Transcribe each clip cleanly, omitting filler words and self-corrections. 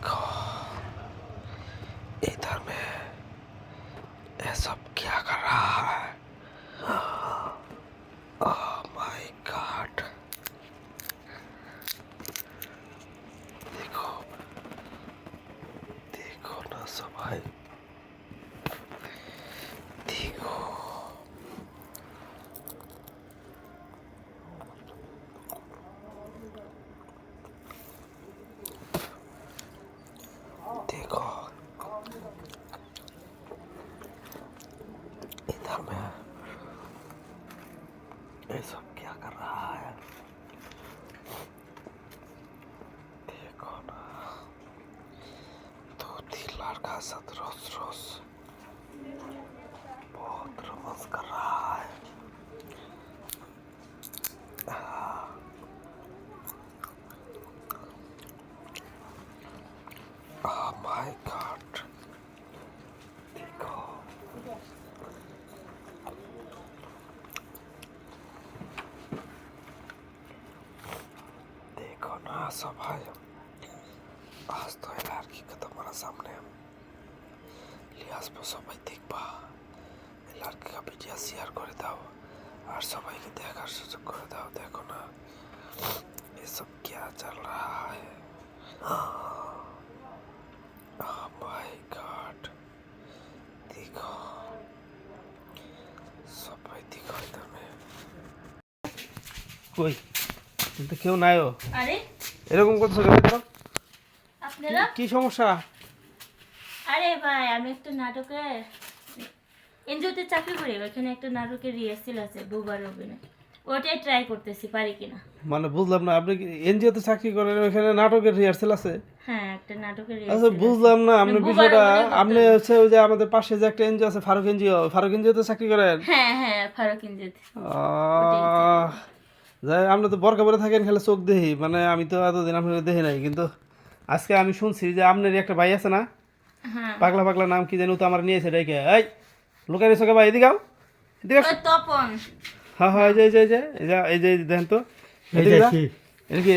देखो इधर में ये सब क्या कर रहा है। ओह माय गॉड, देखो देखो ना सब भाई, देखो देखो इधर में ये सब क्या कर रहा है। देखो ना, दो तीन लड़का साथ रोज रोज बहुत रोमांस कर रहा है। ओह माय गॉड, देखो देखो ना सब भाई, आज तो ये लड़की का तुम्हारा सामने लिहाज पर सबाई देखबा, এই लड़की का वीडियो शेयर করে দাও और সবাইকে দেখার সুযোগ করে দাও। देखो ना ये सब क्या चल रहा है। ओह माय गॉड, देखो সবাই দেখো इधर में। কই কিন্তু কেউ নাইও, আরে এরকম করছো কেন? দেখো আপনারা কি সমস্যা? আরে ভাই আমি একটা নাটকে এনজিওতে চাকরি করি, ওখানে একটা নাটকের রিহার্সাল আছে দুবার অভিনয়, ওটাই ট্রাই করতেছি পারি কিনা। মানে বুঝলাম না, আপনি এনজিওতে চাকরি করেন, ওখানে নাটকের রিহার্সেল আছে? হ্যাঁ একটা নাটকের আচ্ছা রিহার্সাল বুঝলাম না আপনার বুবার বিষয়টা। অভিনয় করতে আপনি হচ্ছে ওই যে আমাদের পাশে যে একটা এনজিও আছে ফারুক এনজিও, ফারুক এনজিওতে চাকরি করেন? হ্যাঁ হ্যাঁ ফারুক এনজিওতে। যাই, আপনি তো বরকা পরে থাকেন, খালি চোখ দেখি, মানে আমি তো এতদিন আপনাকে দেখি নাই, কিন্তু আজকে আমি শুনছি যে আপনার একটা ভাই আছে না, হ্যাঁ পাগলা পাগলা নাম কি জানি, ও তো আমার নিয়েছে ডেকে। এই লোকের চোখে ভাই এদিকে আও, এদিকে আস। ওই তপন। হ্যাঁ হ্যাঁ, এই যে এই যে এই যে এই যে এই যে দেখেন তো, এদিকে যা। এটা কি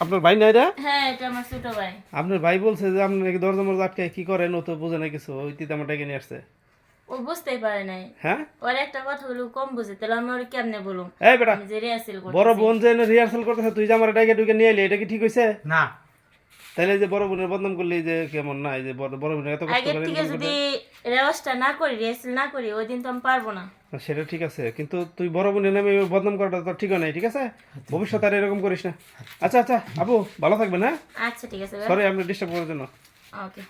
আপনার ভাই না এটা? হ্যাঁ এটা আমার ছোট ভাই। আপনার ভাই বলছে যে আপনি নাকি দরজা মরজা আটকায় কি করেন, ও তো বুঝে না কিছু, ওই তিতে আমার ডেকে নিয়ে আসছে। ও বুঝতেই পারে নাই, হ্যাঁ ওর একটা কথা বলে কম বুঝে, তাহলে আমি ওর কেমনে বলুম এই বেটা, আমি যে রিহার্সাল বড় করতেছি। বোন যে রিহার্সাল করতেছে, তুই যে আমার ডেকে ঢুকে নিয়ে এলি, এটা কি ঠিক হয়েছে? না তাহলে এই যে বড় বোনের বদনাম করলি যে কেমন না, এই যে বড় বোনের এত কষ্ট আগের করে থেকে income যদি রেওয়াজটা না করি রিহার্সাল না করি ওই দিন তো আমি পারবো না। করতে- সেটা ঠিক আছে, কিন্তু তুই বড় বোনের নামে বদনাম করাটা তো ঠিক নাই, ঠিক আছে? ভবিষ্যতে আর এরকম করিস না। আচ্ছা আচ্ছা আপু, ভালো থাকবেন। হ্যাঁ আচ্ছা ঠিক আছে সরি আপনি ডিস্টার্ব করার জন্য। ওকে।